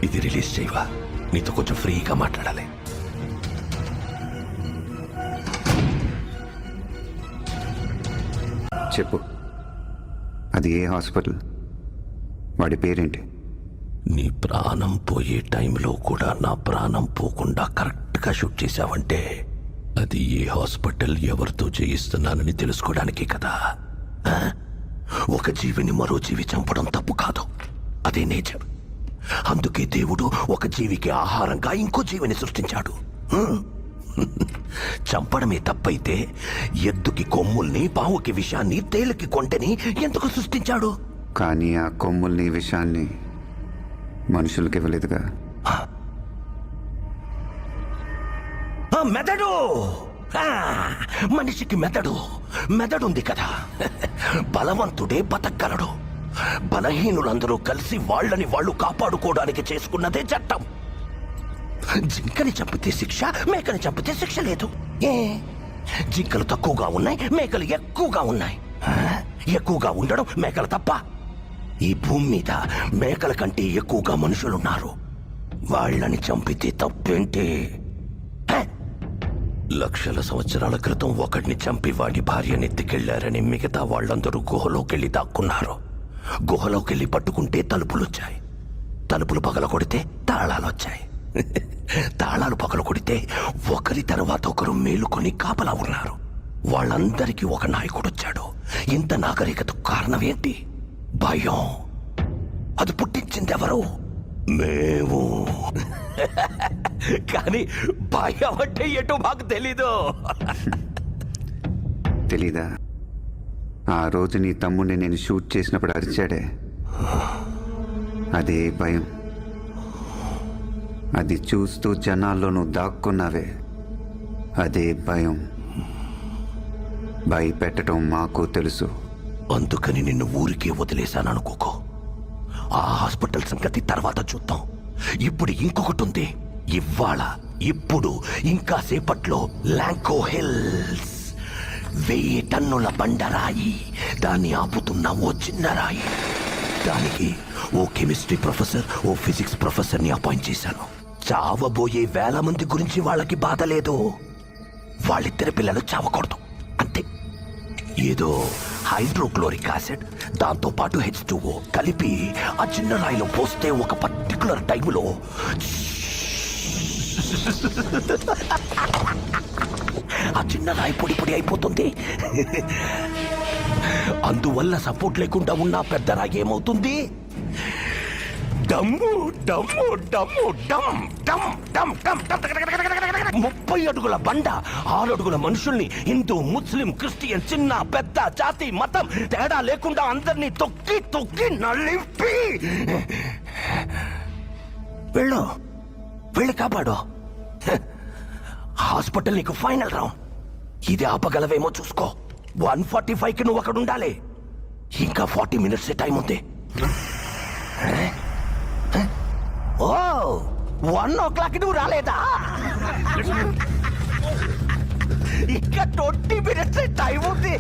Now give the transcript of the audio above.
ఇది రిలీజ్ చేయవా? నీతో కొంచెం ఫ్రీగా మాట్లాడాలి. చెప్పు, అది ఏ హాస్పిటల్? వాడి పేరేంటి? నీ ప్రాణం పోయే టైంలో కూడా నా ప్రాణం పోకుండా కరెక్ట్గా షూట్ చేశావంటే అది ఏ హాస్పిటల్, ఎవరితో చేయిస్తున్నానని తెలుసుకోవడానికే కదా. ఒక జీవిని మరో జీవి చంపడం తప్పు కాదు, అదే నేచర్. అందుకే దేవుడు ఒక జీవికి ఆహారంగా ఇంకో జీవిని సృష్టించాడు. చంపడమే తప్పైతే ఎద్దుకి కొమ్ముల్ని, పావుకి విషాన్ని, తేలికి కొంటెని ఎందుకు సృష్టించాడు? కానీ ఆ కొమ్ముల్ని, విషాన్ని మనుషులకి ఇవ్వలేదుగా. మెదడు, మనిషికి మెదడుంది కదా. బలవంతుడే బతకగలడు. బలహీనులందరూ కలిసి వాళ్ళని వాళ్ళు కాపాడుకోవడానికి చేసుకున్నదే చట్టం. జింకని చంపితే శిక్ష, మేకని చంపితే శిక్ష లేదు. జింకలు తక్కువగా ఉన్నాయి, మేకలు ఎక్కువగా ఉన్నాయి. ఎక్కువగా ఉండడం మేకల తప్ప? ఈ భూమి మీద మేకల కంటే ఎక్కువగా మనుషులున్నారు. వాళ్ళని చంపితే తప్పేంటి? లక్షల సంవత్సరాల క్రితం ఒకడిని చంపి వాడి భార్యని ఎత్తుకెళ్లారని మిగతా వాళ్ళందరూ గుహలోకెళ్ళి దాక్కున్నారు. గుహలోకెళ్ళి పట్టుకుంటే తలుపులొచ్చాయి. తలుపులు పగల కొడితే తాళాలొచ్చాయి. తాళాలు పగల కొడితే ఒకరి తర్వాత ఒకరు మేలుకొని కాపలా ఉన్నారు. వాళ్ళందరికీ ఒక నాయకుడొచ్చాడు. ఇంత నాగరికతకు కారణం ఏంటి? భయం. అది పుట్టించిందెవరు? మేము. కానీ భయం అంటే ఎటో మాకు తెలీదు. తెలీదా? ఆ రోజు నీ తమ్ముడిని నేను షూట్ చేసినప్పుడు అరిచాడే, అదే భయం. అది చూస్తూ జనాల్లో నువ్వు దాక్కున్నావే, అదే భయం. భయపెట్టడం మాకు తెలుసు. అందుకని నిన్ను ఊరికే వదిలేశాననుకోకో. ఆ హాస్పిటల్ సంగతి తర్వాత చూద్దాం. ఇప్పుడు ఇంకొకటి ఉంది. ఇప్పుడు ఇంకా సేపట్లో లాంకో హిల్స్ 1000 టన్నుల బండరాయి, దాన్ని ఆపుతున్న ఓ చిన్న రాయి. దానికి ఓ కెమిస్ట్రీ ప్రొఫెసర్, ఓ ఫిజిక్స్ ప్రొఫెసర్ని అపాయింట్ చేశాను. చావబోయే 1000 మంది గురించి వాళ్ళకి బాధ లేదు. వాళ్ళిద్దరి పిల్లలు చావకూడదు అంతే. ఏదో హైడ్రోక్లోరిక్ యాసిడ్, దాంతో పాటు H2O కలిపి ఆ చిన్న రాయిలో పోస్తే ఒక పర్టికులర్ టైంలో ఆ చిన్న రాయి పొడి పొడి అయిపోతుంది. అందువల్ల సపోర్ట్ లేకుండా ఉన్న పెద్ద రాయి ఏమవుతుంది? డమ్ము డమ్ము డమ్ము డమ్ డమ్ డమ్ డమ్ 30 అడుగుల బండ, 6 అడుగుల మనుషుల్ని, హిందూ, ముస్లిం, క్రిస్టియన్, చిన్న పెద్ద, జాతి, మతం తేడా లేకుండా అందరినీ తొక్కి తొక్కి నలిపి వెళ్ళి కాపాడు. హాస్పిటల్ నీకు ఫైనల్ రౌండ్. ఇది ఆపగలవేమో చూసుకో. 1:45కి నువ్వు అక్కడ ఉండాలి. ఇంకా 40 మినిట్స్ టైం ఉంది. ఓ 1 o'clock నువ్వు రాలేదా? ఇంకా 20 మినిట్స్ టైం ఉంది.